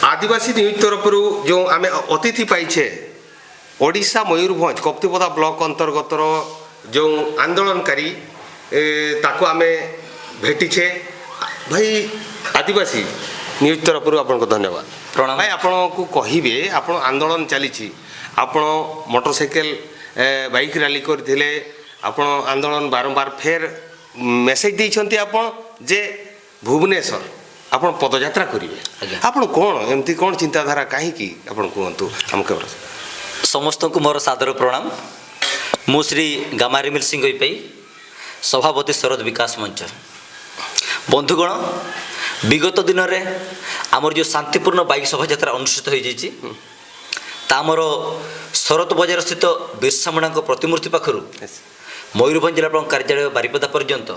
आदिवासी news तरफ जो आम अतिथि पाइछे ओडिशा मयूरभंज कप्तिपदा ब्लॉक अंतर्गत जो आंदोलनकारी ताको आम भेटिछे भाई आदिवासी न्यूज तरफ आपको धन्यवाद प्रणाम भाई आपन को कहिबे आपन आंदोलन चली आपन मोटरसाइकेल बाइक रैली करथिले आपन आंदोलन बारंबार फेर मेसेज देइछंती आपन जे भुवनेश्वर आपन पदयात्रा करिवे आपन कोन एमती कोन चिंताधारा काहे की आपन कहंतु हमके समस्त को मोर सादर प्रणाम मु श्री गामारिमिल सिंह पई सभापति शरद विकास मंच बंधुगण विगत दिन में आमर जो शांतिपूर्ण बाइक शोभायात्रा अनुष्ठित हो जाइए तामर शरत बजार स्थित बिरसा मुंडा प्रतिमूर्ति पाखर मयूरभंज जिला कार्यालय बारिपदा पर्यंत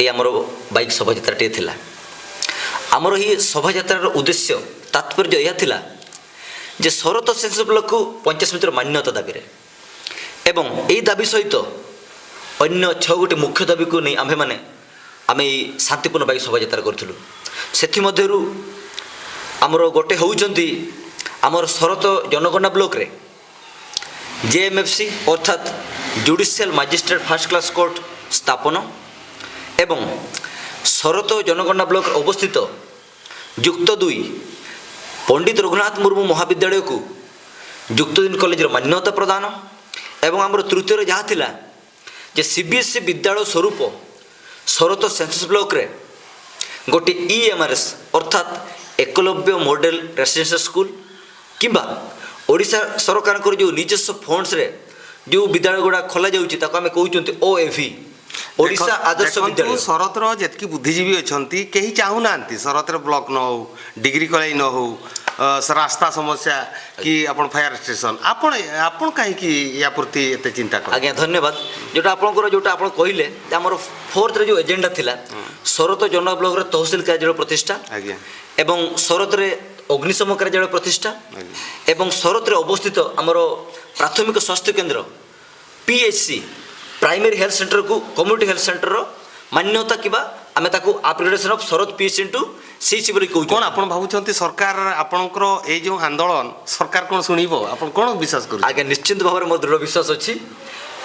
ये आमर बाइक शोभायात्राटे थिला आमर ये शोभायात्रार उद्देश्य तात्पर्य यह थिला जे शरत सेंसस ब्लॉक को 50 समितिर मान्यता दाबी एवं यही दाबी सहित अन्य 6 गोटी मुख्य दाबी को नहीं आम्भे माने आम शांतिपूर्ण बाइक शोभायात्रा करूँ से आमर गोटे होउचंती आमर शरत जनगणना ब्लॉक रे जेएमएफसी अर्थात judicial magistrate first class court स्थापन एवं शरत जनगणना ब्लॉक अवस्थित युक्त 2 पंडित रघुनाथ मुर्मू महाविद्यालय को युक्त 3 कॉलेज मान्यता प्रदान एवं आमर तृतीय जहाँ थिला जे सीबीएसई विद्यालय स्वरूप शरत सेंसस ब्लॉक रे गोटे ईएमआरएस अर्थात एकलव्य मॉडल रेसिडेंशियल स्कूल किंबा ओडिशा सरकार जो निजस्व फंड्स रे जो विद्यालय गुड़ा खोला जाउची ताको आमे कहउचंती ओएवी ओडिशा आदर्श विद्यालय शरतर जेतकी बुद्धिजीवी अछंती केही चाहू नांती शरतर ब्लॉक न हो डिग्री कॉलेज न हो रास्ता समस्या कि अपन फायर स्टेशन आपण आपण काहे कि या प्रति एते चिंता कर आज्ञा धन्यवाद जोटा आपनकर जोटा आपण कहिले हमर फोर्थ रे जो एजेंडा थिला शरत जन ब्लॉक रे तहसील कार्यालय प्रतिष्ठा आज्ञा एवं शरत रे अग्निशम कार्यालय प्रतिष्ठा एवं शरत रे अवस्थित हमर प्राथमिक स्वास्थ्य केंद्र पीएचसी प्राइमरी हेल्थ सेंटर को कम्युनिटी हेल्थ सेंटर रो मान्यता किबा आमे ताको अपग्रेडेशन ऑफ शरत पीएचसी इनटू सीसी बरी कहू कोन आपण भाबुचंती सरकार आपनकर ए जो आंदोलन सरकार कोन सुनिबो आपण कोन विश्वास करू आगे निश्चित भाव में मोर दृढ़ विश्वास अछि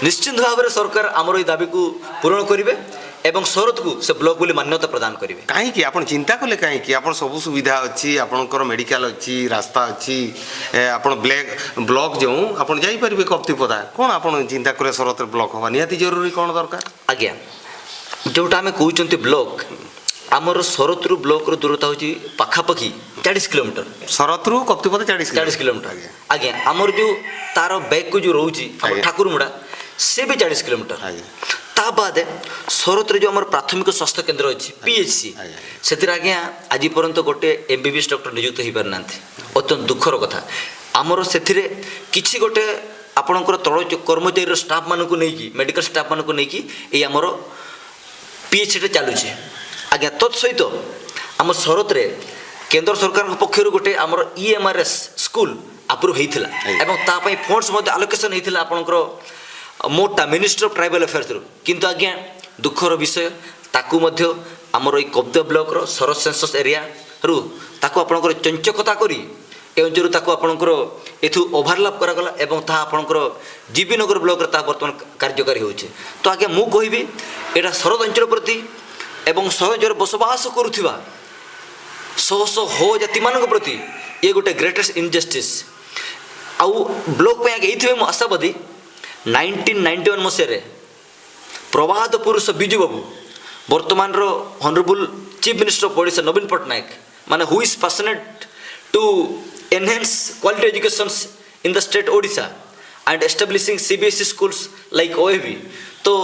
निश्चित भाव में सरकार आमर ई दाबी को पूर्ण करिवे एवं शरत को से ब्लॉक बोली मान्यता प्रदान करिवे काहे कि आपण चिंता कले काहे कि आपण सब सुविधा अछि आपनकर मेडिकल अछि रास्ता अछि आपण ब्लॉक जो आपण जाई परिबे कप्तिपदा कोन आपण चिंता करे शरत ब्लॉक होबा निहाती जरूरी कोन दरकार आज्ञा जोटा आमे कहउचंती ब्लॉक आमर शरतरु ब्लॉक रो दूरता होची पाखापाखी 40 किलोमीटर शरतरु कप्तिपदा 40 किलोमीटर आज्ञा आमर जो तार बैक को जो रहउची हमर ठाकुरमुडा से भी 40 किलोमीटर ता बाद शरत जो आमर प्राथमिक स्वास्थ्य केंद्र अच्छी पीएचसी से आज्ञा आज पर्यंत गोटे एमबीबीएस डॉक्टर नियुक्त हो पार ना अत्यंत दुखर कथा आमर से किसी गोटे आपणकर तल कर्मचारी स्टाफ मान को लेकिन मेडिकल स्टाफ मान को लेकिन ये आमर पीएचसी चलुचे आज्ञा तत्सहित आम शरत रे केंद्र सरकार पक्षर गोटे आमर ईएमआरएस स्कूल अप्रूव होता फंड्स आलोकेशन होता आपणकर मोटा मिनिस्टर ऑफ ट्राइबल अफेयर्स किंतु आज्ञा दुखर विषय ताकू मध्य आमर ई कब्जा ब्लॉक रो शरत सेंसस एरिया रु ताकू आपणकर चंचकता करी एवं ताकू आपणकर एथु ओभरलैप करागला एवं ता आपणकर जीबी नगर ब्लॉक रे ता वर्तमान कार्यकारी होउचे तो आज्ञा मु कहिबी एटा शरत अंचल प्रति एवं सहजर बसवास करुथिबा सौ हो जाति मानक प्रति ये गोटे ग्रेटेस्ट इनजस्टिस आउ ब्लॉक पे आगे एथिबे मु आशावादी 1991 मसीह प्रवाद पुरुष बिजू बाबू वर्तमान रो honourable chief minister of Odisha Naveen Patnaik माने who is passionate to enhance quality education in the state Odisha and establishing CBSE schools like OAV तो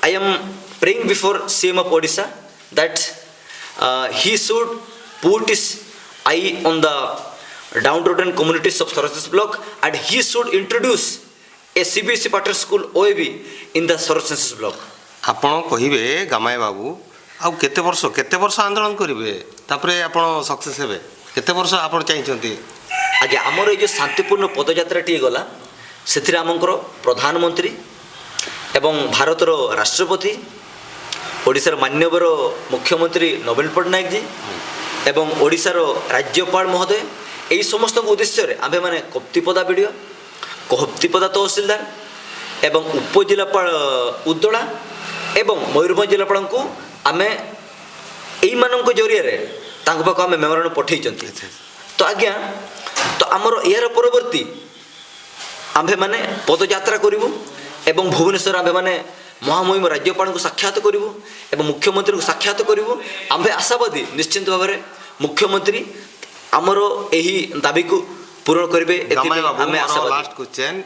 I am praying before CM of Odisha that he should put his eye on the downtrodden communities of Sharath block and he should introduce a CBSE pattern school OAV in the Sharath block. आपण कहिबे गामाय बाबू आ केते वर्ष आंदोलन करिवे तापरे आपण success हेबे केते वर्ष आपण चाहिचंती आज्ञा हमर ए जो शांतिपूर्ण पदयात्रा टी गला सेथिरे हमकर प्रधानमंत्री एवं भारतर राष्ट्रपति ओडिशार मान्यवर मुख्यमंत्री नवीन पटनायक जी ଏବଂ ଓଡ଼ିଶାର ରାଜ୍ୟପାଳ ମହୋଦୟ ଏହି ସମସ୍ତଙ୍କ ଉଦ୍ଦେଶ୍ୟରେ ଆମ୍ଭେମାନେ କପ୍ତିପଦା ବିଡ଼ିଓ, କପ୍ତିପଦା ତହସିଲଦାର ଏବଂ ଉପଜିଲ୍ଲାପାଳ ଉଦଳା ଏବଂ ମୟୂରଭଞ୍ଜ ଜିଲ୍ଲାପାଳଙ୍କୁ ଆମେ ଏଇମାନଙ୍କ ଜରିଆରେ ତାଙ୍କ ପାଖକୁ ଆମେ ମେମୋରାଣ୍ଡum ପଠାଇଛନ୍ତି। ତ ଆଜ୍ଞା, ତ ଆମର ଏହାର ପରବର୍ତ୍ତୀ ଆମ୍ଭେମାନେ ପଦଯାତ୍ରା କରିବୁ ଏବଂ ଭୁବନେଶ୍ୱର ଆମ୍ଭେମାନେ ମହାମହିମ ରାଜ୍ୟପାଳଙ୍କୁ ସାକ୍ଷାତ କରିବୁ ଏବଂ ମୁଖ୍ୟମନ୍ତ୍ରୀଙ୍କୁ ସାକ୍ଷାତ କରିବୁ। ଆମ୍ଭେ ଆଶାବାଦୀ ନିଶ୍ଚିନ୍ତ ଭାବରେ ମୁଖ୍ୟମନ୍ତ୍ରୀ ଆମର ଏହି ଦାବିକୁ ପୂରଣ କରିବେ। ଗାମାଇ ବାବୁ, ଆମେ ଆଶାବାଦୀ। ଲାଷ୍ଟ କ୍ୱେଶ୍ଚନ୍,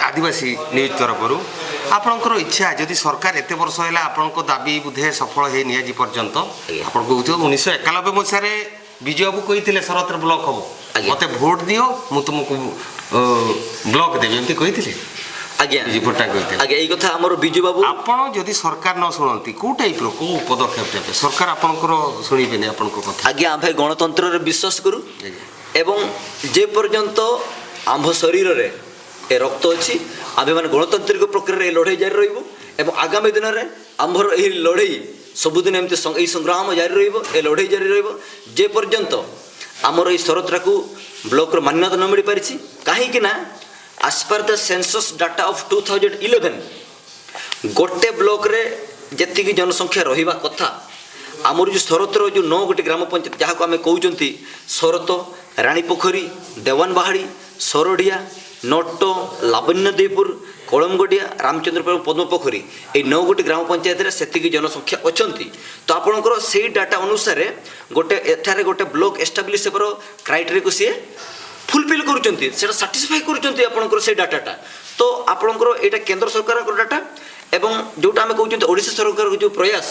ଆଦିବାସୀ ନ୍ୟୁଜ୍ ତରଫରୁ ଆପଣଙ୍କର ଇଚ୍ଛା, ଯଦି ସରକାର ଏତେ ବର୍ଷ ହେଲା ଆପଣଙ୍କ ଦାବି ବୋଧେ ସଫଳ ହେଇନି ଆଜି ପର୍ଯ୍ୟନ୍ତ, ଆପଣ କହୁଥିବେ 1991 ମସିହାରେ ବିଜୁ ବାବୁ କହିଥିଲେ ଶରତରେ ବ୍ଲକ ହବ, ମୋତେ ଭୋଟ ଦିଅ ମୁଁ ତୁମକୁ ବ୍ଲକ ଦେବି, ଏମିତି କହିଥିଲେ ଆଜ୍ଞା ବିଜୁ ପଟ୍ଟନାୟକ କହିଥିଲେ। ଆଜ୍ଞା, ଏଇ କଥା ଆମର ବିଜୁ ବାବୁ, ଆପଣ ଯଦି ସରକାର ନ ଶୁଣନ୍ତି କୋଉ ଟାଇପ୍ର କୋଉ ପଦକ୍ଷେପ ନେବେ? ସରକାର ଆପଣଙ୍କର ଶୁଣିବେନି ଆପଣଙ୍କ କଥା। ଆଜ୍ଞା, ଆମ୍ଭେ ଗଣତନ୍ତ୍ରରେ ବିଶ୍ୱାସ କରୁ ଏବଂ ଯେ ପର୍ଯ୍ୟନ୍ତ ଆମ୍ଭ ଶରୀରରେ ଏ ରକ୍ତ ଅଛି ଆମ୍ଭେମାନେ ଗଣତାନ୍ତ୍ରିକ ପ୍ରକ୍ରିୟାରେ ଏ ଲଢ଼େଇ ଜାରି ରହିବୁ ଏବଂ ଆଗାମୀ ଦିନରେ ଆମ୍ଭର ଏହି ଲଢ଼େଇ ସବୁଦିନ ଏମିତି ଏହି ସଂଗ୍ରାମ ଜାରି ରହିବ, ଏ ଲଢ଼େଇ ଜାରି ରହିବ ଯେ ପର୍ଯ୍ୟନ୍ତ ଆମର ଏହି ଶରତରାକୁ ବ୍ଲକର ମାନ୍ୟତା ନ ମିଳିପାରିଛି। କାହିଁକି ନା as per the census data of 2011 ଗୋଟେ ବ୍ଲକରେ ଯେତିକି ଜନସଂଖ୍ୟା ରହିବା କଥା, ଆମର ଯେଉଁ ଶରତର ଯେଉଁ 9 ଗୋଟି ଗ୍ରାମ ପଞ୍ଚାୟତ ଯାହାକୁ ଆମେ କହୁଛନ୍ତି ଶରତ, ରାଣୀପୋଖରୀ, ଦେୱାନବାହାଡ଼ି, ସରଡ଼ିଆ, ନଟ, ଲାବଣ୍ୟଦେବପୁର, କଳମଗଡ଼ିଆ, ରାମଚନ୍ଦ୍ରପୁର, ପଦ୍ମପୋଖରୀ, এই 9 ଗୋଟି ଗ୍ରାମ ପଞ୍ଚାୟତରେ ସେତିକି ଜନସଂଖ୍ୟା ଅଛନ୍ତି। ତ ଆପଣଙ୍କର ସେଇ ଡାଟା ଅନୁସାରେ ଗୋଟେ ଏଠାରେ ଗୋଟେ ବ୍ଲକ ଏଷ୍ଟାବ୍ଲିଶ ହେବାର କ୍ରାଇଟେରିଆକୁ ସିଏ ଫୁଲଫିଲ୍ କରୁଛନ୍ତି, ସେଇଟା ସାଟିସ୍ଫାଇ କରୁଛନ୍ତି ଆପଣଙ୍କର ସେଇ ଡାଟାଟା। ତ ଆପଣଙ୍କର ଏଇଟା କେନ୍ଦ୍ର ସରକାରଙ୍କର ଡାଟା ଏବଂ ଯେଉଁଟା ଆମେ କହୁଛନ୍ତି ଓଡ଼ିଶା ସରକାରଙ୍କ ଯେଉଁ ପ୍ରୟାସ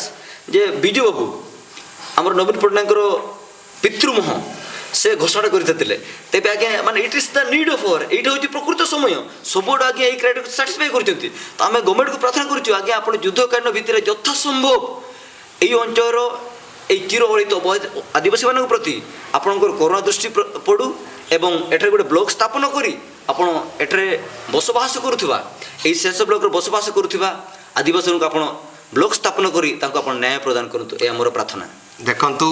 ଯେ ବିଜୁ ବାବୁ ଆମର ନବୀନ ପଟ୍ଟନାୟକଙ୍କର ପିତୃମହ ସେ ଘୋଷଣା କରିଥିଲେ, ତେବେ ଆଜ୍ଞା ମାନେ ଇଟ୍ ଇସ୍ ଦ ନିଡ୍ ଅଫ୍ ଆୱାର, ଏଇଟା ହେଉଛି ପ୍ରକୃତ ସମୟ, ସବୁଆଡ଼େ ଆଜ୍ଞା ଏଇ କ୍ରାଇଟେରିଆକୁ ସାଟିସ୍ଫାଇ କରୁଛନ୍ତି। ତ ଆମେ ଗଭର୍ଣ୍ଣମେଣ୍ଟକୁ ପ୍ରାର୍ଥନା କରୁଛୁ ଆଜ୍ଞା ଆପଣ ଯୁଦ୍ଧକାଳୀନ ଭିତ୍ତିରେ ଯଥାସମ୍ଭବ ଏଇ ଅଞ୍ଚଳର এই ଚିରଅଳିତ ଆଦିବାସୀମାନଙ୍କ ପ୍ରତି ଆପଣଙ୍କର କରୁଣା ଦୃଷ୍ଟି ପଡ଼ୁ ଏବଂ ଏଠାରେ ଗୋଟେ ବ୍ଲକ ସ୍ଥାପନ କରି ଆପଣ ଏଠାରେ ବସବାସ କରୁଥିବା ଏହି ଶେଷ ବ୍ଲକରେ ବସବାସ କରୁଥିବା ଆଦିବାସୀମାନଙ୍କୁ ଆପଣ ବ୍ଲକ ସ୍ଥାପନ କରି ତାଙ୍କୁ ଆପଣ ନ୍ୟାୟ ପ୍ରଦାନ କରନ୍ତୁ, ଏହା ମୋର ପ୍ରାର୍ଥନା। ଦେଖନ୍ତୁ,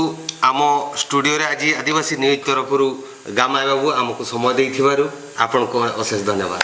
ଆମ ଷ୍ଟୁଡ଼ିଓରେ ଆଜି ଆଦିବାସୀ ନ୍ୟୁଜ୍ ତରଫରୁ ଗାମାଇ ବାବୁ ଆମକୁ ସମୟ ଦେଇଥିବାରୁ ଆପଣଙ୍କୁ ଅଶେଷ ଧନ୍ୟବାଦ।